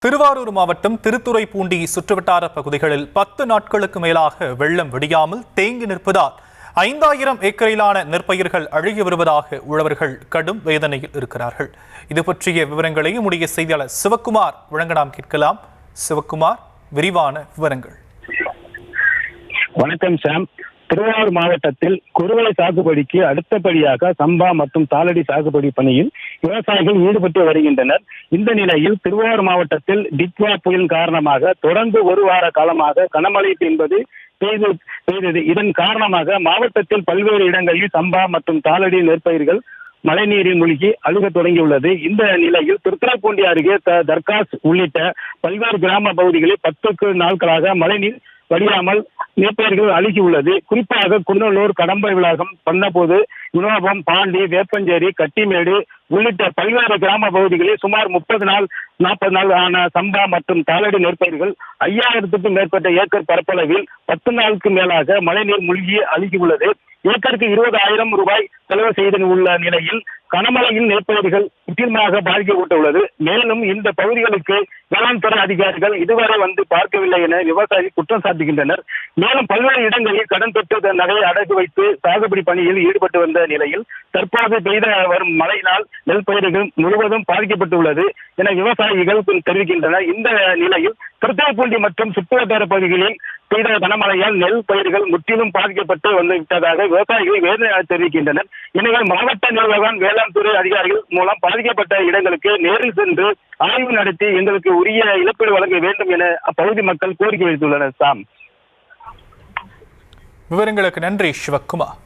திருவாரூர் மாவட்டம் திருத்துறைப்பூண்டி சுற்றுவட்டார பகுதிகளில் 10 நாட்களுக்கு மேலாக வெள்ளம் விடியாமல் தேங்கி நிற்பதால் 5000 ஏக்கரிலான நெற்பயிர்கள் அழுகி வருவதாக உழவர்கள் கடும் வேதனையில் இருக்கிறார்கள். இது பற்றிய விவரங்களை நம்முடைய செய்தியாளர் சிவக்குமார் வழங்க நாம் கேட்கலாம். சிவக்குமார், விரிவான விவரங்கள். வணக்கம் சாம். திருவாரூர் மாவட்டத்தில் குறுவலை சாகுபடிக்கு அடுத்தபடியாக சம்பா மற்றும் தாளடி சாகுபடி பணியில் விவசாயிகள் ஈடுபட்டு வருகின்றனர். இந்த நிலையில் திருவாரூர் மாவட்டத்தில் டிட்வா புயல் காரணமாக தொடர்ந்து ஒரு வார காலமாக கனமழை என்பது பெய்தது. இதன் காரணமாக மாவட்டத்தில் பல்வேறு இடங்களில் சம்பா மற்றும் தாளடி நெற்பயிர்கள் மழைநீரில் மூழ்கி அழுக தொடங்கியுள்ளது. இந்த நிலையில் திருத்துறைப்பூண்டி அருகே தர்காஸ் உள்ளிட்ட பல்வேறு கிராம பகுதிகளில் 10 நாட்களாக மழைநீர் வடியாமல் நெற்பயிர்கள் அழுகியுள்ளது. குறிப்பாக குன்னலூர், கடம்பை விளாகம், பண்ணபோது, வினோபம், பாண்டி, வேப்பஞ்சேரி, கட்டிமேடு உள்ளிட்ட பல்வேறு கிராம பகுதிகளில் சுமார் 40 நாள் ஆன சம்பா மற்றும் தாளடி நெற்பயிர்கள் 5000க்கும் மேற்பட்ட ஏக்கர் பரப்பளவில் 10 நாளுக்கு மேலாக மழைநீர் மூழ்கி அழுகியுள்ளது. ஏக்கருக்கு 20,000 ரூபாய் செலவு செய்து உள்ள நிலையில் கனமழையில் நெற்பயிர்கள் முற்றிலுமாக பாதிக்கப்பட்டுள்ளது. மேலும் இந்த பகுதிகளுக்கு வேளாண் துறை அதிகாரிகள் இதுவரை வந்து பார்க்கவில்லை என விவசாயிகள் குற்றம் சாட்டுகின்றனர். மேலும் பல்வேறு இடங்களில் கடன் பெற்ற நகையை அடகு வைத்து சாகுபடி பணியில் ஈடுபட்டு வந்த நிலையில் தற்போது பெய்த வரும் மழையினால் நெல் பயிர்கள் முழுவதும் பாதிக்கப்பட்டுள்ளது என விவசாயிகள் தெரிவிக்கின்றனர். இந்த நிலையில் திருத்துறைப்பூண்டி மற்றும் சுற்றுவட்டார பகுதிகளில் பெய்த கனமழையால் நெல் பயிர்கள் முற்றிலும் பாதிக்கப்பட்டு வந்துவிட்டதாக விவசாயிகள் வேதனை தெரிவிக்கின்றனர். எனவே மாவட்ட நிர்வாகம் வேளாண் துறை அதிகாரிகள் மூலம் பாதிக்கப்பட்ட இடங்களுக்கு நேரில் சென்று ஆய்வு நடத்தி எங்களுக்கு உரிய இழப்பீடு வழங்க வேண்டும் என அப்பகுதி மக்கள் கோரிக்கை வைத்துள்ளனர். சாம், விவரங்களுக்கு நன்றி சிவக்குமார்.